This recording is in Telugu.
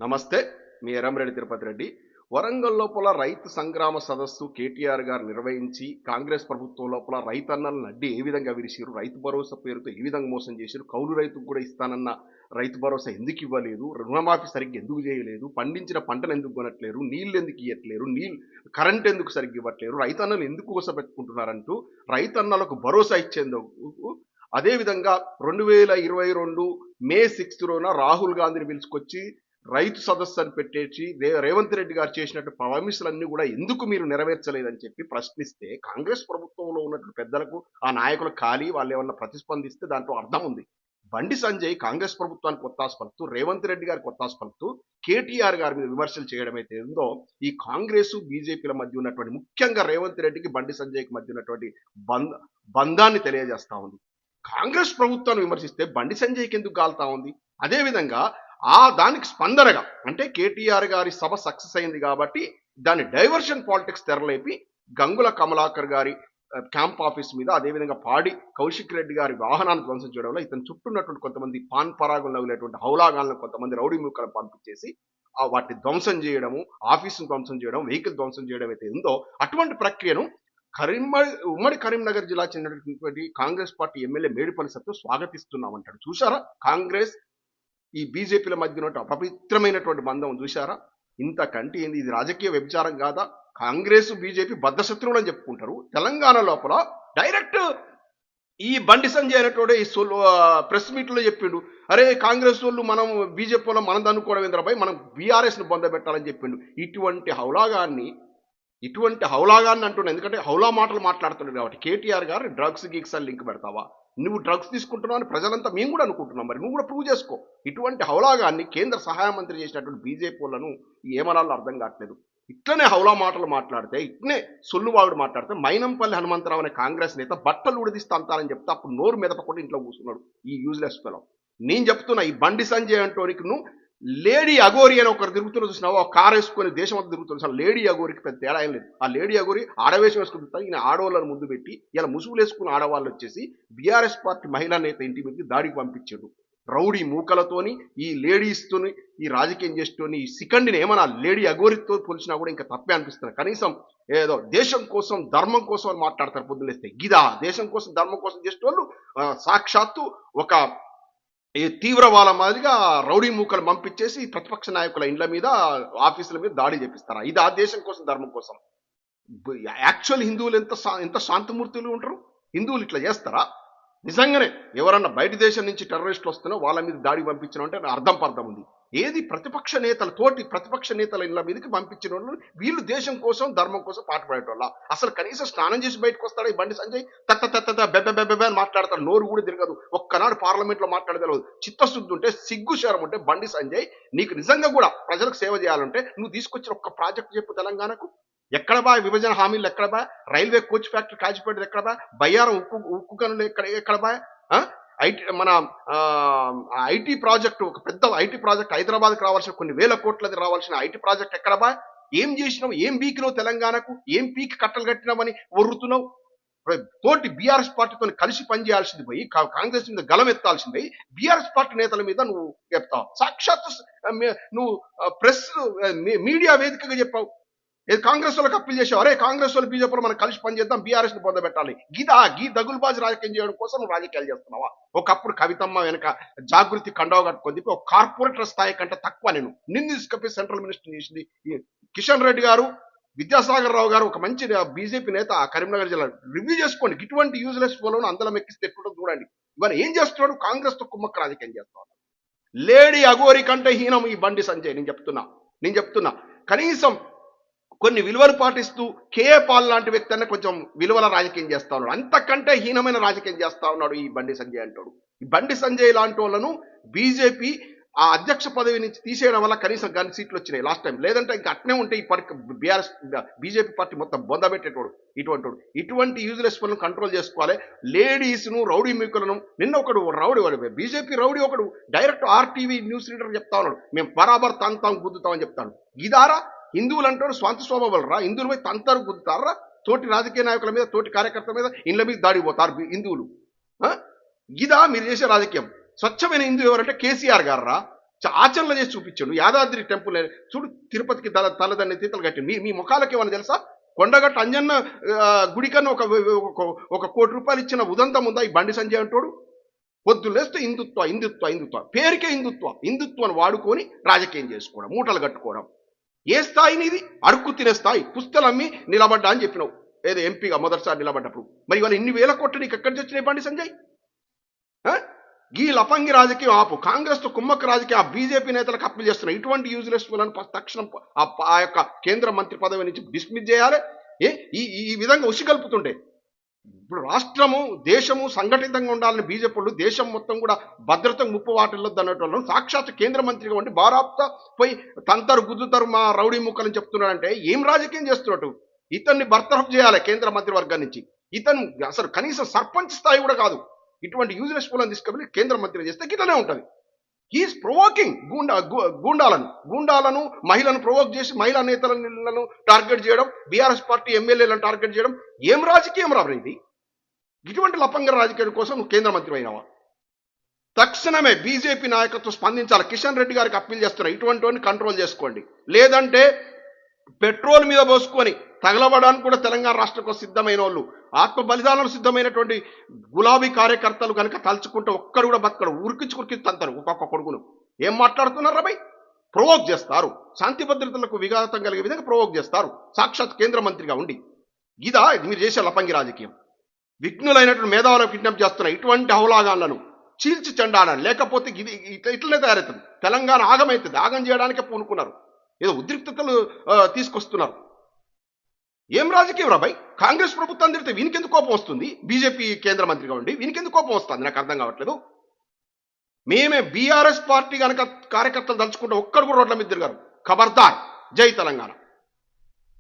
నమస్తే. మీ ఎర్రంరెడ్డి తిరుపతి రెడ్డి. వరంగల్ లోపల రైతు సంగ్రామ సదస్సు కేటీఆర్ గారు నిర్వహించి కాంగ్రెస్ ప్రభుత్వం లోపల రైతన్నలను అడ్డి ఏ విధంగా విరిసిరు, రైతు భరోసా పేరుతో ఏ విధంగా మోసం చేసిరు, కౌలు రైతుకు కూడా ఇస్తానన్న రైతు భరోసా ఎందుకు ఇవ్వలేదు, రుణమాఫీ సరిగ్గా ఎందుకు చేయలేదు, పండించిన పంటను ఎందుకు కొనట్లేరు, నీళ్లు ఎందుకు ఇవ్వట్లేరు, కరెంట్ ఎందుకు సరిగ్గా ఇవ్వట్లేరు, రైతన్నలు ఎందుకు కోసపెట్టుకుంటున్నారంటూ రైతన్నలకు భరోసా ఇచ్చేందుకు అదేవిధంగా 2022 మే 6 రోజున రాహుల్ గాంధీని పిలుచుకొచ్చి రైతు సదస్సు అని పెట్టేసి రేవంత్ రెడ్డి గారు చేసినట్టు ప్రామిసులన్నీ కూడా ఎందుకు మీరు నెరవేర్చలేదని చెప్పి ప్రశ్నిస్తే కాంగ్రెస్ ప్రభుత్వంలో ఉన్నటువంటి పెద్దలకు ఆ నాయకులు ఖాళీ వాళ్ళు ఏమన్నా ప్రతిస్పందిస్తే దాంట్లో అర్థం ఉంది. బండి సంజయ్ కాంగ్రెస్ ప్రభుత్వానికి ఒత్తాసు పలుకుతూ రేవంత్ రెడ్డి గారికి ఒత్తాసు పలుకుతూ కేటీఆర్ గారి మీద విమర్శలు చేయడం అయితే ఉందో ఈ కాంగ్రెస్ బీజేపీల మధ్య ఉన్నటువంటి ముఖ్యంగా రేవంత్ రెడ్డికి బండి సంజయ్కి మధ్య ఉన్నటువంటి బంధాన్ని తెలియజేస్తా ఉంది. కాంగ్రెస్ ప్రభుత్వాన్ని విమర్శిస్తే బండి సంజయ్కి ఎందుకు గాలుతా ఉంది? అదేవిధంగా దానికి స్పందనగా అంటే కేటీఆర్ గారి సభ సక్సెస్ అయింది కాబట్టి దాని డైవర్షన్ పాలిటిక్స్ తెరలేపి గంగుల కమలాకర్ గారి క్యాంప్ ఆఫీస్ మీద అదేవిధంగా పాడి కౌశిక్ రెడ్డి గారి వాహనాన్ని ధ్వంసం చేయడంలో ఇతను చుట్టూన్నటువంటి కొంతమంది పాన్ పరాగులు నవ్వులేటువంటి హౌలాగాలను కొంతమంది రౌడీ మూకలను పంపించేసి వాటిని ధ్వంసం చేయడము, ఆఫీసును ధ్వంసం చేయడం, వెహికల్ ధ్వంసం చేయడం అయితే ఉందో అటువంటి ప్రక్రియను ఉమ్మడి కరీంనగర్ జిల్లా చెందినటువంటి కాంగ్రెస్ పార్టీ ఎమ్మెల్యే మేడిపల్లి సత్తు స్వాగతిస్తున్నామంటాడు. చూసారా కాంగ్రెస్ ఈ బీజేపీల మధ్య ఉన్న అపవిత్రమైనటువంటి బంధం చూశారా? ఇంతకంటే ఏంది? ఇది రాజకీయ వ్యభిచారం కాదా? కాంగ్రెస్ బీజేపీ బద్ధశత్రువులు అని చెప్పుకుంటారు. తెలంగాణ లోపల డైరెక్ట్ ఈ బండి సంజయ్ అనేటోడే ఈ ప్రెస్ మీట్లో చెప్పిండు, అరే కాంగ్రెస్ వాళ్ళు మనం బీజేపీ వాళ్ళు మనం దన్నుకోవడం ఏంద్రపై మనం బీఆర్ఎస్ను పొందబెట్టాలని చెప్పిండు. ఇటువంటి హౌలాగాన్ని అంటున్నాడు. ఎందుకంటే హౌలా మాటలు మాట్లాడుతున్నాడు కాబట్టి. కేటీఆర్ గారు డ్రగ్స్ గీక్స్ అని లింక్ పెడతావా? నువ్వు డ్రగ్స్ తీసుకుంటున్నావు అని ప్రజలంతా మేము కూడా అనుకుంటున్నాం. మరి నువ్వు కూడా ప్రూవ్ చేసుకో. ఇటువంటి హౌలాగాన్ని కేంద్ర సహాయ మంత్రి చేసినటువంటి బీజేపీ వాళ్ళను ఏమనాలో అర్థం కావట్లేదు. ఇట్లనే హౌలా మాటలు మాట్లాడితే, ఇట్లనే సొల్లువాగుడు మాట్లాడితే మైనంపల్లి హనుమంతరావు అనే కాంగ్రెస్ నేత బట్టలు ఉడిదిస్తా అంతారని చెప్తే అప్పుడు నోరు మెదపకుండా ఇంట్లో కూర్చున్నాడు ఈ యూజ్లెస్ ఫెలో. నేను చెప్తున్నా ఈ బండి సంజయ్ అంటోనికి నువ్వు లేడీ అగోరి అని ఒకరు తిరుగుతున్న చూసినావు, ఆ కారు వేసుకొని దేశం అంతా తిరుగుతున్నా. లేడీ అగోరికి పెద్ద తేడా ఏం లేదు. ఆ లేడీ అగోరి ఆడవేషం వేసుకుంటారు, ఈయన ఆడవాళ్ళని ముందు పెట్టి ఇలా ముసుగులు వేసుకున్న ఆడవాళ్ళు వచ్చేసి బీఆర్ఎస్ పార్టీ మహిళా నేత ఇంటి మీద దాడికి పంపించాడు. రౌడీ మూకలతోని ఈ లేడీస్తోని ఈ రాజకీయం చేస్తూని ఈ సికండిని ఏమన్నా లేడీ అగోరితో పోల్చినా కూడా ఇంకా తప్పే అనిపిస్తుంది. కనీసం ఏదో దేశం కోసం ధర్మం కోసం అని మాట్లాడతారు పొద్దులేస్తే. గిదా దేశం కోసం ధర్మం కోసం చేసేవాళ్ళు సాక్షాత్తు ఒక ఈ తీవ్రవాద మాదిరిగా రౌడీ మూకలు పంపించేసి ప్రతిపక్ష నాయకుల ఇండ్ల మీద ఆఫీసుల మీద దాడి చేపిస్తారా? ఇది ఆ దేశం కోసం ధర్మం కోసం? యాక్చువల్ హిందువులు ఎంత శాంతమూర్తులు ఉంటారు? హిందువులు ఇట్లా చేస్తారా? నిజంగానే ఎవరన్నా బయట దేశం నుంచి టెర్రరిస్టులు వస్తున్నా వాళ్ళ మీద దాడి పంపించడం అంటే అర్థం పర్థం ఉంది. ఏది ప్రతిపక్ష నేతల ఇళ్ళ మీదకి పంపించిన వాళ్ళు వీళ్ళు దేశం కోసం ధర్మం కోసం పాటుపడేటోళ్ళ? అసలు కనీసం స్నానం చేసి బయటకు వస్తాడు ఈ బండి సంజయ్? బెబ్బె అని మాట్లాడతాడు, నోరు కూడా తిరగదు. ఒక్కనాడు పార్లమెంట్ లో మాట్లాడగలదు. చిత్తశుద్ధి ఉంటే, సిగ్గు శరం ఉంటే బండి సంజయ్ నీకు నిజంగా కూడా ప్రజలకు సేవ చేయాలంటే నువ్వు తీసుకొచ్చిన ఒక్క ప్రాజెక్ట్ చెప్పు తెలంగాణకు. ఎక్కడ బా విభజన హామీలు? ఎక్కడ బా రైల్వే కోచ్ ఫ్యాక్టరీ కాచిపెట్టేది? ఎక్కడ బా బయ్యారం ఉక్కు గనులు ఎక్కడ బా ఐటీ ప్రాజెక్టు, ఒక పెద్ద ఐటీ ప్రాజెక్ట్ హైదరాబాద్కి రావాల్సిన కొన్ని వేల కోట్లది రావాల్సిన ఐటీ ప్రాజెక్ట్ ఎక్కడ బా? ఏం చేసినావు? ఏం పీకినావు తెలంగాణకు? ఏం పీకి కట్టలు కట్టినామని ఒర్రుతున్నావు? తోటి బీఆర్ఎస్ పార్టీతో కలిసి పనిచేయాల్సింది పోయి కాంగ్రెస్ మీద గలం ఎత్తాల్సింది పోయి బీఆర్ఎస్ పార్టీ నేతల మీద నువ్వు చెప్తావు. సాక్షాత్ నువ్వు ప్రెస్ మీడియా వేదికగా చెప్పావు. కాంగ్రెస్ వాళ్ళకి అప్పీల్ చేసావు, అరే కాంగ్రెస్ వాళ్ళు బీజేపీలో మనం కలిసి పనిచేద్దాం, బీఆర్ఎస్ ని పొందబెట్టాలి. గీ దగులుబాజు రాజకీయం చేయడం కోసం నువ్వు రాజకీయాలు చేస్తున్నావా? ఒకప్పుడు కవితమ్మ వెనక జాగృతి కండవ కట్టుకొని ఒక కార్పొరేటర్ స్థాయి కంటే తక్కువ నిన్ను తీసుకపోయి సెంట్రల్ మినిస్టర్ చేసింది కిషన్ రెడ్డి గారు, విద్యాసాగర్ రావు గారు, ఒక మంచి బీజేపీ నేత కరీంనగర్ జిల్లా. రివ్యూ చేసుకోండి. ఇటువంటి యూజ్లెస్ ఫోన్లను అందరం ఎక్కిస్తే ఎట్లుంటుందో చూడండి. ఇవన్నీ ఏం చేస్తున్నాడు? కాంగ్రెస్ తో కుమ్మక్క రాజకీయం చేస్తున్నాడు. లేడీ అగోరి కంటే హీనం ఈ బండి సంజయ్. నేను చెప్తున్నా కనీసం కొన్ని విలువలు పాటిస్తూ కేఏ పాల్ లాంటి వ్యక్తి అన్న కొంచెం విలువల రాజకీయం చేస్తా ఉన్నాడు. అంతకంటే హీనమైన రాజకీయం చేస్తా ఉన్నాడు ఈ బండి సంజయ్ అంటాడు. ఈ బండి సంజయ్ లాంటి వాళ్ళను బీజేపీ ఆ అధ్యక్ష పదవి నుంచి తీసేయడం వల్ల కనీసం గన్ సీట్లు వచ్చినాయి లాస్ట్ టైం. లేదంటే ఇంకా అట్నే ఉంటే ఈ బీజేపీ పార్టీ మొత్తం బొందబెట్టేటోడు ఇటువంటి యూజ్లెస్ పనులను కంట్రోల్ చేసుకోవాలి. లేడీస్ను రౌడీ మీకులను నిన్న ఒకడు బీజేపీ రౌడీ ఒకడు డైరెక్ట్ ఆర్టీవీ న్యూస్ రీడర్ చెప్తా ఉన్నాడు, మేము బరాబర్ తాంతాం గుద్దుతామని చెప్తాను. ఇదారా హిందువులు అంటారు స్వంత స్వభావాలు రా? హిందువులు పోయి తంతారు గుద్దుతారా? తోటి రాజకీయ నాయకుల మీద, తోటి కార్యకర్తల మీద, ఇండ్ల మీద దాడికి పోతారు హిందువులు. ఇదా మీరు చేసే రాజకీయం? స్వచ్ఛమైన హిందూ ఎవరంటే కేసీఆర్ గారు రా. ఆచరణ చేసి చూపించాడు. యాదాద్రి టెంపుల్ చూడు, తిరుపతికి తలదన్ని తీతలు కట్టిండు. మీ ముఖాలకి ఏమన్నా తెలుసా? కొండగట్టు అంజన్న గుడి కన్నా ఒక కోటి రూపాయలు ఇచ్చిన ఉదంతం ఉందా ఈ బండి సంజయ్ అంటాడు? పొద్దులేస్తే హిందుత్వ పేరుకే హిందుత్వాన్ని వాడుకొని రాజకీయం చేసుకోవడం, మూటలు కట్టుకోవడం. ఏ స్థాయిని ఇది? అడుక్కు తినే స్థాయి. పుస్తలు అమ్మి నిలబడ్డా అని చెప్పినావు ఏదో ఎంపీగా మొదటిసారి నిలబడ్డప్పుడు. మరి ఇవాళ ఇన్ని వేల కోట్లు నీకు ఎక్కడి నుంచి వచ్చినాయి బండి సంజయ్? ఈ లఫంగి రాజకీయం ఆపు. కాంగ్రెస్ తో కుమ్మక్క రాజకీయం ఆ బీజేపీ నేతలకు అప్పీల్ చేస్తున్నాయి. ఇటువంటి యూజ్లెస్ తక్షణం ఆ యొక్క కేంద్ర మంత్రి పదవి నుంచి డిస్మిస్ చేయాలి. ఈ విధంగా ఉసిగల్పుతుండే ఇప్పుడు రాష్ట్రము దేశము సంఘటితంగా ఉండాలని బీజేపీ దేశం మొత్తం కూడా భద్రత ముప్పు వాటిల్లొద్దు అన్నట్టు సాక్షాత్ కేంద్ర మంత్రిగా ఉండి బారాప్తా పోయి తంతరు గుద్దుతారు మా రౌడీ ముక్కలని చెప్తున్నాడంటే ఏం రాజకీయం చేస్తున్నట్టు? ఇతన్ని బర్తరఫ్ చేయాలి కేంద్ర మంత్రివర్గం నుంచి. ఇతను అసలు కనీసం సర్పంచ్ స్థాయి కూడా కాదు. ఇటువంటి యూజ్లెస్ పూలను తీసుకెళ్ళి కేంద్ర మంత్రి చేస్తే గిట్లనే ఉంటుంది. హీఈస్ ప్రొవోకింగ్ గూండాలను మహిళలను ప్రొవోక్ చేసి మహిళా నేతలను టార్గెట్ చేయడం, బీఆర్ఎస్ పార్టీ ఎమ్మెల్యేలను టార్గెట్ చేయడం. ఏం రాజకీయం రాబడి ఇది? ఇటువంటి లపంగ రాజకీయం కోసం నువ్వు కేంద్ర మంత్రి అయినావా? తక్షణమే బీజేపీ నాయకత్వం స్పందించాలి. కిషన్ రెడ్డి గారికి అప్పీల్ చేస్తున్నా, ఇటువంటి కంట్రోల్ చేసుకోండి. లేదంటే పెట్రోల్ మీద పోసుకొని తగలబడానికి కూడా తెలంగాణ రాష్ట్రంలో సిద్ధమైన వాళ్ళు, ఆత్మ బలిదానాలు సిద్ధమైనటువంటి గులాబీ కార్యకర్తలు కనుక తలుచుకుంటే ఒక్కడు కూడా బతకడు. ఉరికించి తంతారు ఒక్కొక్క కొడుకును. ఏం మాట్లాడుతున్నారు రాబాయ్? ప్రొవోక్ చేస్తారు. శాంతి భద్రతలకు విఘాతం కలిగే విధంగా ప్రొవోక్ చేస్తారు సాక్షాత్ కేంద్ర మంత్రిగా ఉండి. ఇదా ఇది మీరు చేసే లపంగి రాజకీయం? విఘ్నులైనటువంటి మేధావులకు విజ్ఞప్తి చేస్తున్న ఇటువంటి అవలాగాలను చీల్చి చెండాలని, లేకపోతే ఇది ఇట్లనే తయారవుతుంది. తెలంగాణ ఆగమవుతుంది. ఆగం చేయడానికే పూనుకున్నారు. ఏదో ఉద్రిక్తతలు తీసుకొస్తున్నారు. ఏం రాజకీయం రాబాయ్? కాంగ్రెస్ ప్రభుత్వం తిరిగితే వీనికెందుకు కోపం వస్తుంది? బీజేపీ కేంద్ర మంత్రిగా ఉండి వీనికెందుకు కోపం వస్తుంది? నాకు అర్థం కావట్లేదు. మేమే బీఆర్ఎస్ పార్టీ కనుక కార్యకర్తలు తలుచుకుంటే ఒక్కడు కూడా రోడ్ల మీద తిరిగారు. ఖబర్దార్. జై తెలంగాణ.